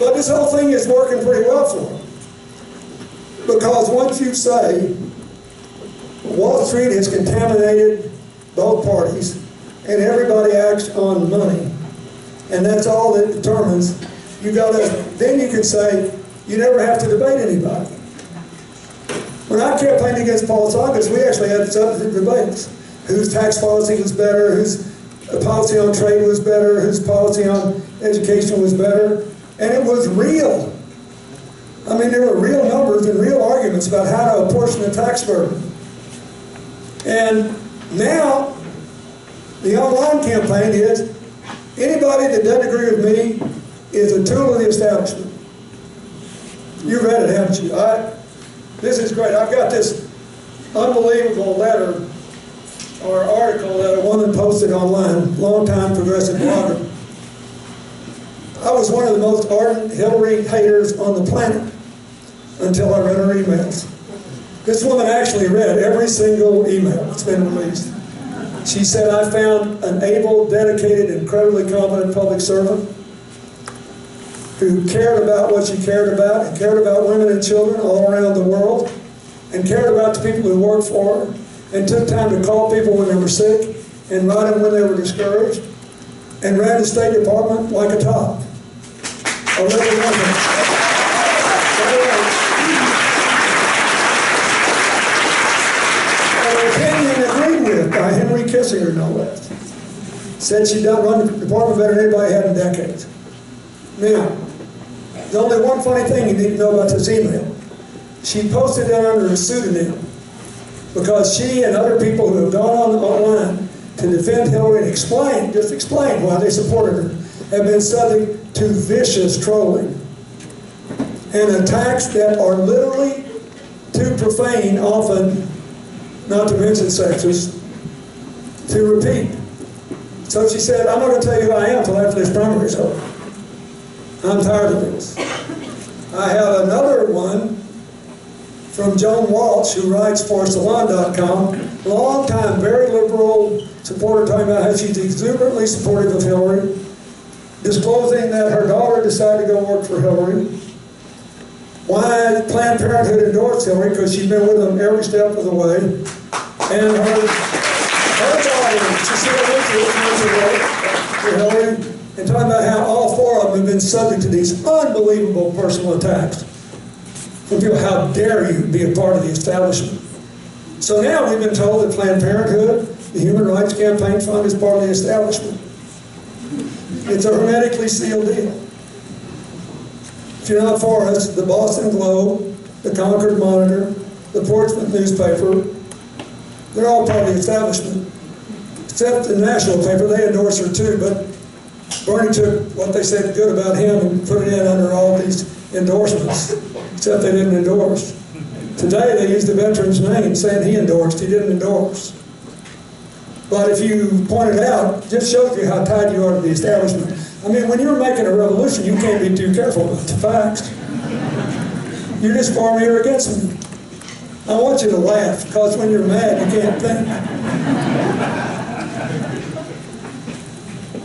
But this whole thing is working pretty well for them. Because once you say Wall Street has contaminated both parties and everybody acts on money, and that's all that determines, then you can say you never have to debate anybody. When I campaigned against Paul Tsongas, we actually had substantive debates. Whose tax policy was better, whose policy on trade was better, whose policy on education was better, and it was real. I mean, there were real numbers and real arguments about how to apportion the tax burden. And now, the online campaign is, anybody that doesn't agree with me is a tool of the establishment. You read it, haven't you? This is great. I've got this unbelievable letter or article that a woman posted online, longtime progressive blogger. I was one of the most ardent Hillary haters on the planet until I read her emails. This woman actually read every single email that's been released. She said, I found an able, dedicated, incredibly competent public servant who cared about what she cared about, and cared about women and children all around the world, and cared about the people who worked for her, and took time to call people when they were sick, and write them when they were discouraged, and ran the State Department like a top. An opinion agreed with by Henry Kissinger, no less. Said she'd not run the department better than anybody had in decades. Now, there's only one funny thing you need to know about this email. She posted it under a pseudonym because she and other people who have gone online to defend Hillary and explain why they supported her, have been subject to vicious trolling and attacks that are literally too profane, often, not to mention sexist, to repeat. So she said, I'm not going to tell you who I am until after this primary is over. I'm tired of this. I have another one from Joan Walsh, who writes for Salon.com, long time, very liberal supporter, talking about how she's exuberantly supportive of Hillary, disclosing that her daughter decided to go work for Hillary. Why Planned Parenthood endorsed Hillary, because she's been with them every step of the way. And her daughter, she still lives with Hillary, and talking about how all four of them have been subject to these unbelievable personal attacks from people. How dare you be a part of the establishment? So now we've been told that Planned Parenthood, the Human Rights Campaign Fund, is part of the establishment. It's a hermetically sealed deal. If you're not for us, the Boston Globe, the Concord Monitor, the Portsmouth newspaper, they're all part of the establishment. Except the national paper, they endorse her too, but Bernie took what they said good about him and put it in under all these endorsements, except they didn't endorse. Today they used the veteran's name, saying he endorsed, he didn't endorse. But if you point it out, it just shows you how tied you are to the establishment. I mean, when you're making a revolution, you can't be too careful about the facts. You're just for me or against me. I want you to laugh, because when you're mad, you can't think.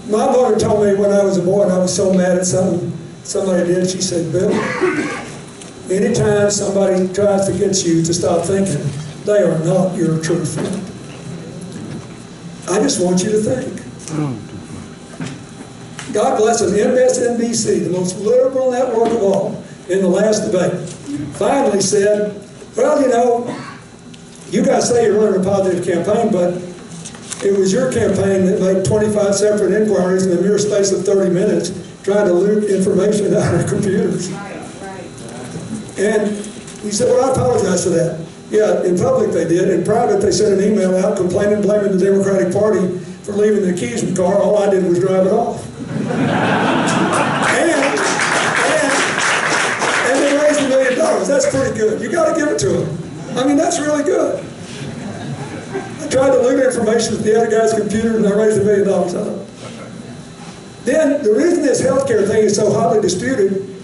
My mother told me when I was a boy and I was so mad at something somebody did, she said, Bill, anytime somebody tries to get you to stop thinking, they are not your true friend. I just want you to think. God bless us, MSNBC, the most liberal network of all, in the last debate, finally said, well, you know, you guys say you're running a positive campaign, but it was your campaign that made 25 separate inquiries in the mere space of 30 minutes trying to loot information out of computers. And he said, well, I apologize for that. Yeah, in public they did. In private they sent an email out complaining, blaming the Democratic Party for leaving the keys in the car. All I did was drive it off. and they raised $1 million. That's pretty good. You got to give it to them. I mean, that's really good. I tried to loot information with the other guy's computer and I raised $1 million out of it. Then, the reason this healthcare thing is so hotly disputed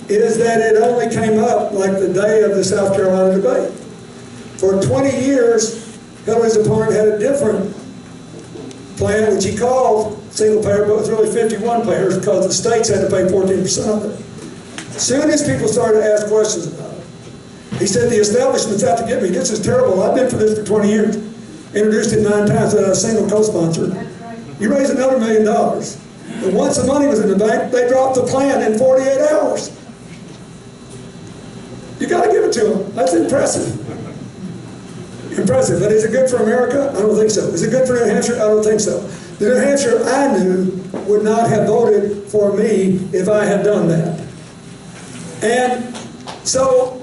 is that it only came up like the day of the South Carolina debate. For 20 years, Hillary's opponent had a different plan, which he called single payer, but it was really 51 payers because the states had to pay 14% of it. Soon as people started to ask questions about it, he said, the establishment's out to get me. This is terrible. I've been for this for 20 years. Introduced it 9 times without a single co-sponsor. You raise another $1 million. And once the money was in the bank, they dropped the plan in 48 hours. You got to give it to them. That's impressive. Impressive. But is it good for America? I don't think so. Is it good for New Hampshire? I don't think so. The New Hampshire I knew would not have voted for me if I had done that. And so